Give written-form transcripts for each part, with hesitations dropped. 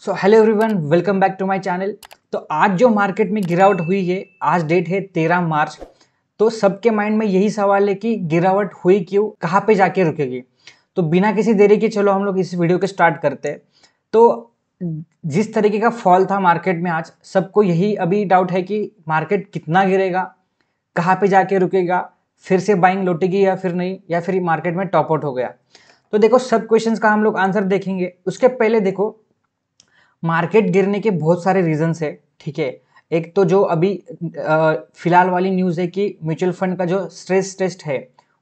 So hello everyone, welcome back to my channel. तो आज जो मार्केट में गिरावट हुई है, आज डेट है 13 मार्च। तो सबके माइंड में यही सवाल है कि गिरावट हुई क्यों, कहाँ पे जाके रुकेगी। तो बिना किसी देरी के चलो हम लोग इस वीडियो को स्टार्ट करते हैं। तो जिस तरीके का फॉल था मार्केट में आज, सबको यही अभी डाउट है कि मार्केट कितना गिरेगा, कहाँ पे जाके रुकेगा, फिर से बाइंग लौटेगी या फिर नहीं, या फिर मार्केट में टॉप आउट हो गया। तो देखो, सब क्वेश्चंस का हम लोग आंसर देखेंगे। उसके पहले देखो, मार्केट गिरने के बहुत सारे रीजंस है। ठीक है, एक तो जो अभी फिलहाल वाली न्यूज़ है कि म्यूचुअल फंड का जो स्ट्रेस टेस्ट है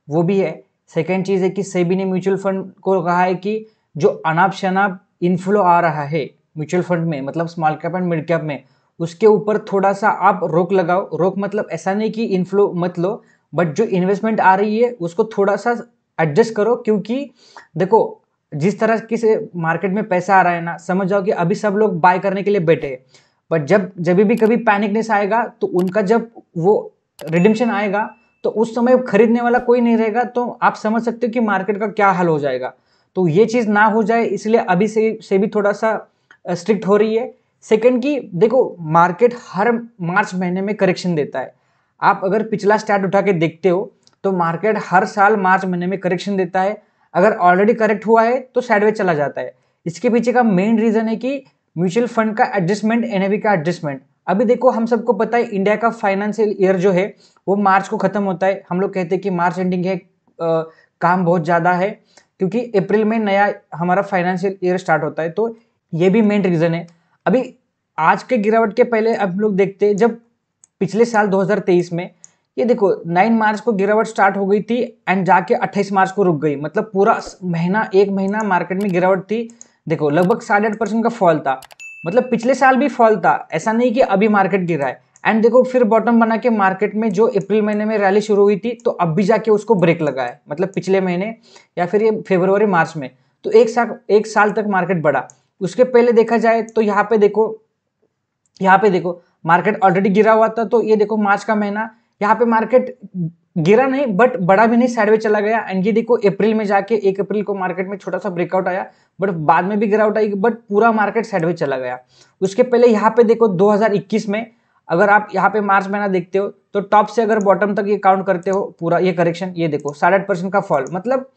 वो भी है। सेकेंड चीज़ है कि सेबी ने म्यूचुअल फंड को कहा है कि जो अनाप शनाप इनफ्लो आ रहा है म्यूचुअल फंड में, मतलब small cap and mid cap में, उसके ऊपर थोड़ा सा आप रोक लगाओ। रोक मतलब ऐसा नहीं कि इनफ्लो मत लो, बट जो इन्वेस्टमेंट आ रही है उसको थोड़ा सा एडजस्ट करो। क्योंकि देखो, जिस तरह की से मार्केट में पैसा आ रहा है ना, समझ जाओ कि अभी सब लोग बाय करने के लिए बैठे हैं। बट जब जब भी कभी पैनिकनेस आएगा तो उनका जब वो रिडिम्पशन आएगा तो उस समय खरीदने वाला कोई नहीं रहेगा। तो आप समझ सकते हो कि मार्केट का क्या हाल हो जाएगा। तो ये चीज़ ना हो जाए इसलिए अभी से भी थोड़ा सा स्ट्रिक्ट हो रही है। सेकंड की देखो, मार्केट हर मार्च महीने में करेक्शन देता है। आप अगर पिछला स्टैट उठा के देखते हो तो मार्केट हर साल मार्च महीने में करेक्शन देता है। अगर ऑलरेडी करेक्ट हुआ है तो साइडवेज चला जाता है। इसके पीछे का मेन रीजन है कि म्यूचुअल फंड का एडजस्टमेंट, एनएवी का एडजस्टमेंट। अभी देखो, हम सबको पता है इंडिया का फाइनेंशियल ईयर जो है वो मार्च को खत्म होता है। हम लोग कहते हैं कि मार्च एंडिंग है, काम बहुत ज़्यादा है, क्योंकि अप्रैल में नया हमारा फाइनेंशियल ईयर स्टार्ट होता है। तो ये भी मेन रीजन है। अभी आज के गिरावट के पहले अब लोग देखते हैं, जब पिछले साल 2023 में ये देखो 9 मार्च को गिरावट स्टार्ट हो गई थी एंड जाके 28 मार्च को रुक गई। मतलब पूरा महीना, एक महीना मार्केट में गिरावट थी। देखो, लगभग 8.5% का फॉल था। मतलब पिछले साल भी फॉल था, ऐसा नहीं कि अभी मार्केट गिरा है। एंड देखो, फिर बॉटम बना के मार्केट में जो अप्रैल महीने में रैली शुरू हुई थी, तो अब भी जाके उसको ब्रेक लगा है। मतलब पिछले महीने या फिर ये फरवरी मार्च में, तो एक साल तक मार्केट बढ़ा। उसके पहले देखा जाए तो यहाँ पे देखो मार्केट ऑलरेडी गिरा हुआ था। तो ये देखो मार्च का महीना, यहाँ पे मार्केट गिरा नहीं बट बड़ा भी नहीं, साइडवेज चला गया। एंड ये देखो अप्रैल में जाके 1 अप्रैल को मार्केट में छोटा सा ब्रेकआउट आया, बट बाद में भी गिरावट आई, बट पूरा मार्केट साइडवेज चला गया। उसके पहले यहाँ पे देखो 2021 में, अगर आप यहाँ पे मार्च महीना देखते हो तो टॉप से अगर बॉटम तक ये काउंट करते हो पूरा ये करेक्शन, ये देखो 8.5% का फॉल। मतलब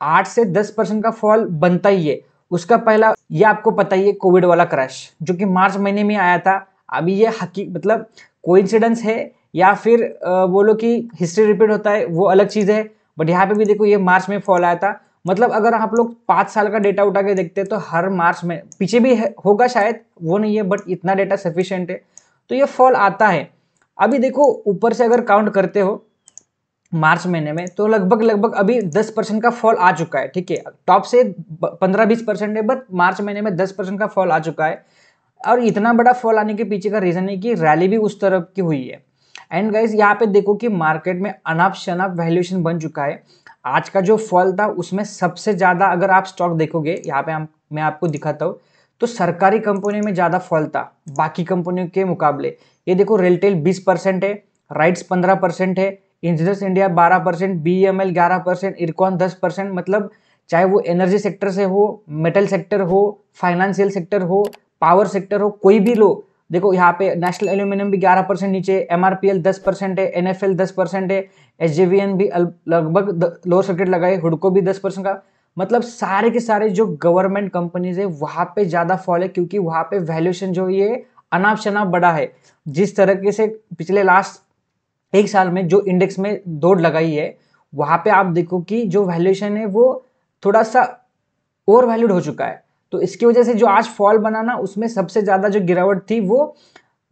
8 से 10% का फॉल बनता ही है। उसका पहला, ये आपको पता ही है, कोविड वाला क्रैश जो कि मार्च महीने में आया था। अभी ये मतलब कोइंसिडेंस है या फिर बोलो कि हिस्ट्री रिपीट होता है, वो अलग चीज़ है। बट यहाँ पे भी देखो ये मार्च में फॉल आया था। मतलब अगर आप लोग 5 साल का डेटा उठा के देखते हैं तो हर मार्च में, पीछे भी होगा शायद, वो नहीं है, बट इतना डेटा सफिशिएंट है। तो ये फॉल आता है। अभी देखो ऊपर से अगर काउंट करते हो मार्च महीने में, तो लगभग लगभग अभी 10% का फॉल आ चुका है। ठीक है, टॉप से 15-20% है, बट मार्च महीने में 10% का फॉल आ चुका है। और इतना बड़ा फॉल आने के पीछे का रीजन है कि रैली भी उस तरफ की हुई है। एंड गाइस, यहाँ पे देखो कि मार्केट में अनाप शनाप वैल्यूएशन बन चुका है। आज का जो फॉल था उसमें सबसे ज्यादा, अगर आप स्टॉक देखोगे यहाँ पे मैं आपको दिखाता हूँ, तो सरकारी कंपनियों में ज्यादा फॉल था बाकी कंपनियों के मुकाबले। ये देखो, रेलटेल 20% है, राइट्स 15% है, इंजीनियर्स इंडिया 12%, बीईएमएल 11%, इरकॉन 10%। मतलब चाहे वो एनर्जी सेक्टर से हो, मेटल सेक्टर हो, फाइनेंशियल सेक्टर हो, पावर सेक्टर हो, कोई भी लो। देखो यहाँ पे नेशनल एल्यूमिनियम भी 11% नीचे, एमआरपीएल 10% है, एनएफएल 10% है, एसजेवीएन भी लगभग लोअर सर्किट लगाए, हुडको भी 10% का। मतलब सारे के सारे जो गवर्नमेंट कंपनीज है वहां पे ज्यादा फॉल है, क्योंकि वहां पे वैल्यूएशन जो ये अनाप शनाप बड़ा है। जिस तरीके से पिछले लास्ट एक साल में जो इंडेक्स में दौड़ लगाई है, वहां पे आप देखो कि जो वैल्यूएशन है वो थोड़ा सा ओवर वैल्यूड हो चुका है। तो इसकी वजह से जो आज फॉल बना ना, उसमें सबसे ज्यादा जो गिरावट थी वो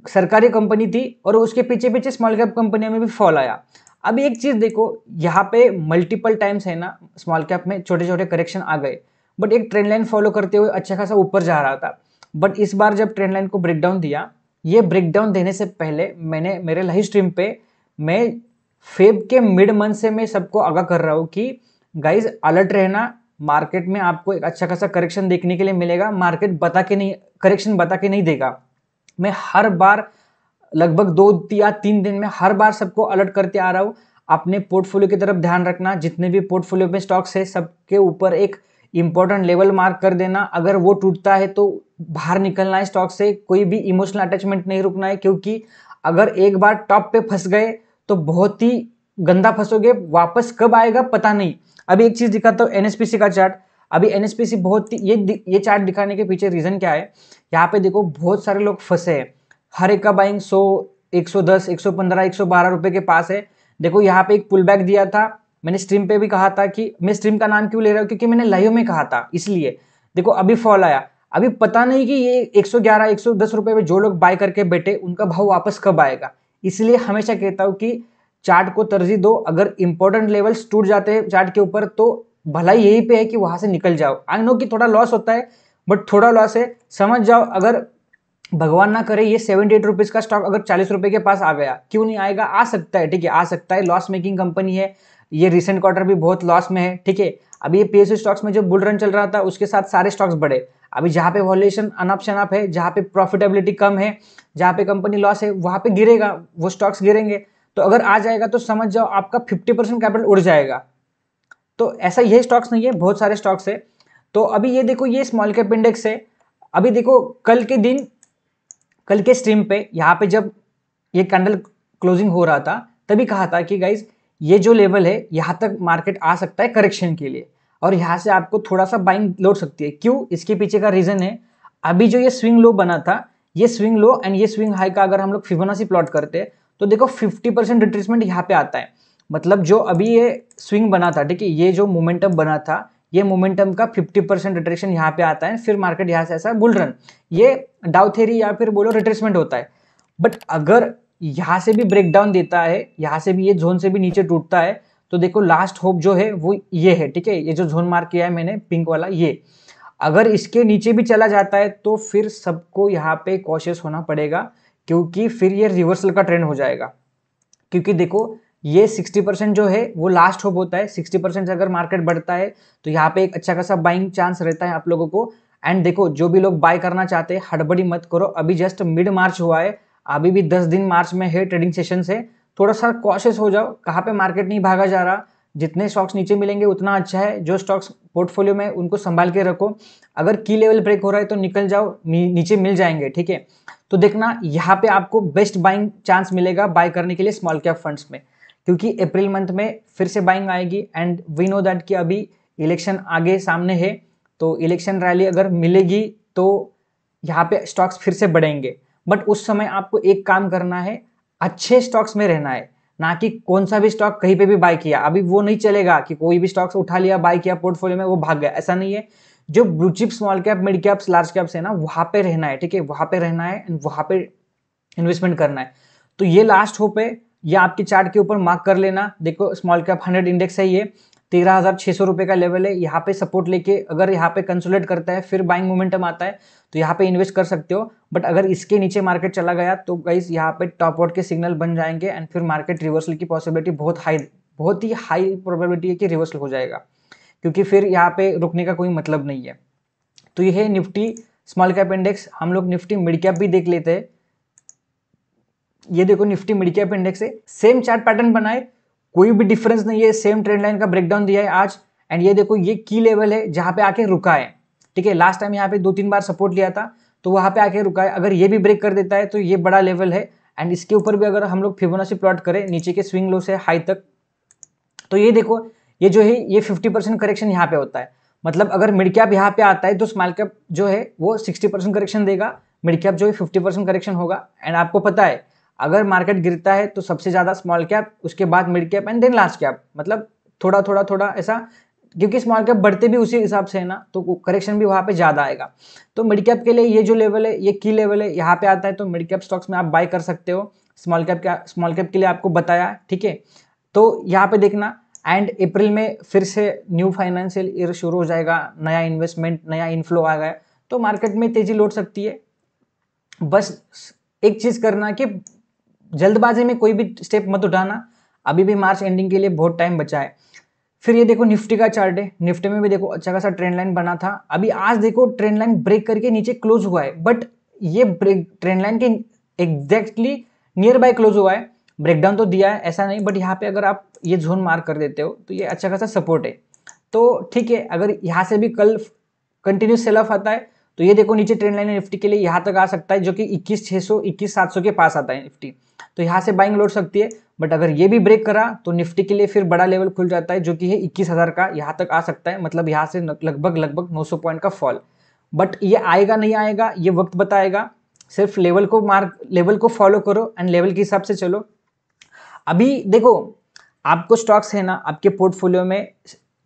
सरकारी कंपनी थी, और उसके पीछे पीछे स्मॉल कैप कंपनियों में भी फॉल आया। अब एक चीज देखो, यहाँ पे मल्टीपल टाइम्स है ना, स्मॉल कैप में छोटे छोटे करेक्शन आ गए, बट एक ट्रेंड लाइन फॉलो करते हुए अच्छा खासा ऊपर जा रहा था। बट इस बार जब ट्रेंड लाइन को ब्रेक डाउन दिया, ये ब्रेक डाउन देने से पहले मैंने मेरे लाइव स्ट्रीम पे, मैं फेब के मिड मंथ से मैं सबको आगाह कर रहा हूँ कि गाइज अलर्ट रहना। मार्केट में आपको एक अच्छा खासा करेक्शन देखने के लिए मिलेगा। मार्केट बता के नहीं, करेक्शन बता के नहीं देगा। मैं हर बार लगभग 2 या 3 दिन में हर बार सबको अलर्ट करते आ रहा हूँ। अपने पोर्टफोलियो की तरफ ध्यान रखना, जितने भी पोर्टफोलियो में स्टॉक्स है सबके ऊपर एक इंपॉर्टेंट लेवल मार्क कर देना। अगर वो टूटता है तो बाहर निकलना है स्टॉक से, कोई भी इमोशनल अटैचमेंट नहीं रुकना है, क्योंकि अगर एक बार टॉप पे फंस गए तो बहुत ही गंदा फंसोगे, वापस कब आएगा पता नहीं। अभी एक चीज दिखाता हूँ, एनएसपीसी का चार्ट। अभी एनएसपीसी बहुत ही ये चार्ट दिखाने के पीछे रीजन क्या है, यहाँ पे देखो बहुत सारे लोग फंसे हैं, हर एक का बाइंग 100, 110, 115, 112 रुपए के पास है। देखो यहाँ पे एक पुल बैक दिया था, मैंने स्ट्रीम पे भी कहा था कि मैं स्ट्रीम का नाम क्यों ले रहा हूँ, क्योंकि मैंने लाइव में कहा था इसलिए। देखो अभी फॉल आया, अभी पता नहीं कि ये 111, 110 रुपए में जो लोग बाय करके बैठे उनका भाव वापस कब आएगा। इसलिए हमेशा कहता हूँ कि चार्ट को तरजीह दो, अगर इंपॉर्टेंट लेवल्स टूट जाते हैं चार्ट के ऊपर तो भलाई यही पे है कि वहां से निकल जाओ। आई नो कि थोड़ा लॉस होता है, बट थोड़ा लॉस है, समझ जाओ। अगर भगवान ना करे ये 78 रुपीज का स्टॉक अगर 40 रुपए के पास आ गया, क्यों नहीं आएगा, आ सकता है, ठीक है, आ सकता है। लॉस मेकिंग कंपनी है, ये रिसेंट क्वार्टर भी बहुत लॉस में है, ठीक है। अभी ये पीएसयू स्टॉक्स में जो बुल रन चल रहा था उसके साथ सारे स्टॉक्स बढ़े। अभी जहां पे वॉल्यूएशन अनअप शनअप है, जहां पे प्रॉफिटेबिलिटी कम है, जहां पे कंपनी लॉस है, वहां पे गिरेगा, वो स्टॉक्स गिरेंगे। तो अगर आ जाएगा तो समझ जाओ आपका 50% कैपिटल उड़ जाएगा। तो ऐसा ये स्टॉक्स नहीं है, बहुत सारे स्टॉक्स है। तो अभी ये देखो, ये स्मॉल कैप इंडेक्स है। अभी देखो कल के दिन, कल के स्ट्रीम पे यहाँ पे जब ये कैंडल क्लोजिंग हो रहा था तभी कहा था कि गाइज ये जो लेवल है यहाँ तक मार्केट आ सकता है करेक्शन के लिए, और यहाँ से आपको थोड़ा सा बाइंग लौट सकती है। क्यों, इसके पीछे का रीजन है, अभी जो ये स्विंग लो बना था, ये स्विंग लो एंड ये स्विंग हाई का अगर हम लोग फिबोनाची प्लॉट करते हैं तो देखो 50% रिट्रेसमेंट यहाँ पे आता है। मतलब जो अभी ये स्विंग बना था, ठीक है, ये जो मोमेंटम बना था, ये मोमेंटम का 50% रिट्रेक्शन यहाँ पे आता है, फिर मार्केट यहाँ से ऐसा बुल रन, ये डाउ थ्योरी या फिर बोलो रिट्रेसमेंट होता है। बट अगर यहाँ से भी ब्रेकडाउन देता है, यहाँ से भी ये जोन से भी नीचे टूटता है, तो देखो लास्ट होप जो है वो ये है, ठीक है, ये जो जोन मार्क किया है मैंने पिंक वाला, ये अगर इसके नीचे भी चला जाता है तो फिर सबको यहाँ पे कॉशियस होना पड़ेगा, क्योंकि फिर ये रिवर्सल का ट्रेंड हो जाएगा। क्योंकि देखो ये 60% जो है वो लास्ट होप होता है, 60% अगर मार्केट बढ़ता है तो यहाँ पे एक अच्छा खासा बाइंग चांस रहता है आप लोगों को। एंड देखो जो भी लोग बाय करना चाहते हैं हड़बड़ी मत करो, अभी जस्ट मिड मार्च हुआ है, अभी भी 10 दिन मार्च में है, ट्रेडिंग सेशन से थोड़ा सा कॉशियस हो जाओ, कहाँ पे मार्केट नहीं भागा जा रहा, जितने स्टॉक्स नीचे मिलेंगे उतना अच्छा है, जो स्टॉक्स पोर्टफोलियो में उनको संभाल के रखो, अगर की लेवल ब्रेक हो रहा है तो निकल जाओ, नीचे मिल जाएंगे, ठीक है। तो देखना यहाँ पे आपको बेस्ट बाइंग चांस मिलेगा बाय करने के लिए स्मॉल कैप फंड्स में, क्योंकि अप्रैल मंथ में फिर से बाइंग आएगी एंड वी नो दैट कि अभी इलेक्शन आगे सामने है, तो इलेक्शन रैली अगर मिलेगी तो यहाँ पे स्टॉक्स फिर से बढ़ेंगे। बट उस समय आपको एक काम करना है, अच्छे स्टॉक्स में रहना है, ना कि कौन सा भी स्टॉक कहीं पे भी बाय किया। अभी वो नहीं चलेगा कि कोई भी स्टॉक्स उठा लिया, बाय किया पोर्टफोलियो में, वो भाग गया, ऐसा नहीं है। जो blue chip small cap mid caps large caps है ना, वहां पे रहना है, ठीक है, वहां पे रहना है एंड वहां पे इन्वेस्टमेंट करना है। तो ये लास्ट होप है, ये आपके चार्ट के ऊपर मार्क कर लेना। देखो स्मॉल कैप 100 इंडेक्स है, ये 13,600 रुपए का लेवल है, यहाँ पे सपोर्ट लेके अगर यहाँ पे कंसोलिडेट करता है फिर बाइंग मोमेंटम आता है तो यहाँ पे इन्वेस्ट कर सकते हो। बट अगर इसके नीचे मार्केट चला गया तो गाइस यहाँ पे टॉप आउट के सिग्नल बन जाएंगे एंड फिर मार्केट रिवर्सल की पॉसिबिलिटी बहुत ही हाई प्रोबेबिलिटी है कि रिवर्सल हो जाएगा, क्योंकि फिर यहाँ पे रुकने का कोई मतलब नहीं है। तो ये है निफ्टी स्मॉल कैप इंडेक्स। हम लोग निफ्टी मिड कैप भी देख लेते हैं। ये देखो निफ्टी मिड कैप इंडेक्स है, सेम चार्ट पैटर्न बनाए, कोई भी डिफरेंस नहीं है, सेम ट्रेंड लाइन का ब्रेकडाउन दिया है आज। एंड ये देखो ये की लेवल है जहां पे आके रुका है, ठीक है, लास्ट टाइम यहाँ पे 2-3 बार सपोर्ट लिया था तो वहां पे आके रुका है। अगर ये भी ब्रेक कर देता है तो ये बड़ा लेवल है एंड इसके ऊपर भी अगर हम लोग फिबोनाची प्लॉट करें नीचे के स्विंग लो से हाई तक, तो ये देखो ये जो है ये 50% करेक्शन यहाँ पे होता है। मतलब अगर मिड कैप यहाँ पे आता है तो स्मॉल कैप जो है वो 60% करेक्शन देगा, मिड कैप जो है 50% करेक्शन होगा। एंड आपको पता है अगर मार्केट गिरता है तो सबसे ज्यादा स्मॉल कैप, उसके बाद mid cap and then large cap, मतलब थोड़ा थोड़ा थोड़ा ऐसा, क्योंकि स्मॉल कैप बढ़ते भी उसी हिसाब से है ना, तो करेक्शन भी वहां पे ज्यादा आएगा। तो मिड कैप के लिए ये जो लेवल है ये की लेवल है, यहाँ पे आता है तो मिड कैप स्टॉक्स में आप बाय कर सकते हो। स्मॉल कैप के लिए आपको बताया, ठीक है। तो यहाँ पे देखना एंड अप्रैल में फिर से न्यू फाइनेंशियल ईयर शुरू हो जाएगा, नया इन्वेस्टमेंट नया इनफ्लो आ गया तो मार्केट में तेजी लौट सकती है। बस एक चीज करना कि जल्दबाजी में कोई भी स्टेप मत उठाना, अभी भी मार्च एंडिंग के लिए बहुत टाइम बचा है। फिर ये देखो निफ्टी का चार्ट है, निफ्टी में भी देखो अच्छा खासा ट्रेंड लाइन बना था, अभी आज देखो ट्रेंड लाइन ब्रेक करके नीचे क्लोज हुआ है, बट ये ब्रेक ट्रेंड लाइन के एग्जैक्टली नियर बाय क्लोज हुआ है, ब्रेकडाउन तो दिया है ऐसा नहीं, बट यहाँ पे अगर आप ये जोन मार्क कर देते हो तो ये अच्छा खासा सपोर्ट है। तो ठीक है, अगर यहाँ से भी कल कंटिन्यू सेल ऑफ आता है तो ये देखो नीचे ट्रेंड लाइन है निफ्टी के लिए, यहाँ तक आ सकता है जो कि 21,600 21,700 के पास आता है निफ्टी, तो यहाँ से बाइंग लौट सकती है। बट अगर ये भी ब्रेक करा तो निफ्टी के लिए फिर बड़ा लेवल खुल जाता है जो कि है 21,000 का, यहाँ तक आ सकता है, मतलब यहाँ से लगभग 900 पॉइंट का फॉल। बट ये आएगा नहीं आएगा ये वक्त बताएगा, सिर्फ लेवल को फॉलो करो एंड लेवल के हिसाब से चलो। अभी देखो आपको स्टॉक्स है ना आपके पोर्टफोलियो में,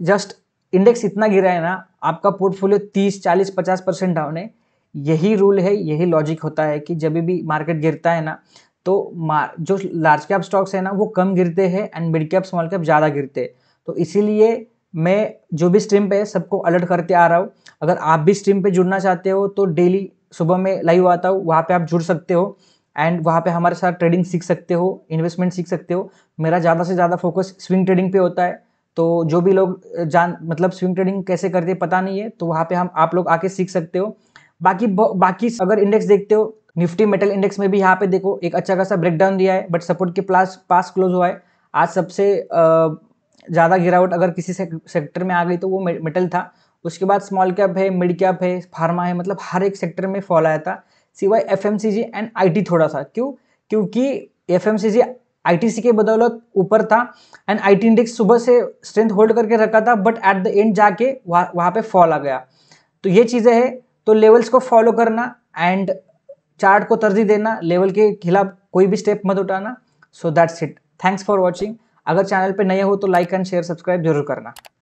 जस्ट इंडेक्स इतना गिरा है ना, आपका पोर्टफोलियो 30 40 50% डाउन है। यही रूल है, यही लॉजिक होता है कि जब भी मार्केट गिरता है ना तो जो लार्ज कैप स्टॉक्स है ना वो कम गिरते हैं and mid cap small cap ज़्यादा गिरते हैं। तो इसीलिए मैं जो भी स्ट्रीम पे है सबको अलर्ट करते आ रहा हूँ। अगर आप भी स्ट्रीम पे जुड़ना चाहते हो तो डेली सुबह में लाइव आता हूँ, वहाँ पे आप जुड़ सकते हो एंड वहाँ पे हमारे साथ ट्रेडिंग सीख सकते हो, इन्वेस्टमेंट सीख सकते हो। मेरा ज़्यादा से ज़्यादा फोकस स्विंग ट्रेडिंग पे होता है, तो जो भी लोग मतलब स्विंग ट्रेडिंग कैसे करते हैं पता नहीं है तो वहाँ पे आप लोग आके सीख सकते हो। बाकी अगर इंडेक्स देखते हो, निफ्टी मेटल इंडेक्स में भी यहाँ पे देखो एक अच्छा खासा ब्रेकडाउन दिया है, बट सपोर्ट के पास क्लोज हुआ है। आज सबसे ज़्यादा गिरावट अगर किसी सेक्टर में आ गई तो वो मेटल था। उसके बाद स्मॉल कैप है, मिड कैप है, फार्मा है, मतलब हर एक सेक्टर में फॉल आया था, सिवाय एफएमसीजी एंड आईटी थोड़ा सा। क्योंकि एफएमसीजी आईटीसी के बदौलत ऊपर था एंड आईटी इंडेक्स सुबह से स्ट्रेंथ होल्ड करके रखा था, बट एट द एंड जाके वहाँ पे फॉल आ गया। तो ये चीज़ें हैं, तो लेवल्स को फॉलो करना एंड चार्ट को तरजीह देना, लेवल के खिलाफ कोई भी स्टेप मत उठाना। So that's it, thanks for watching. अगर चैनल पे नए हो तो लाइक एंड शेयर सब्सक्राइब जरूर करना।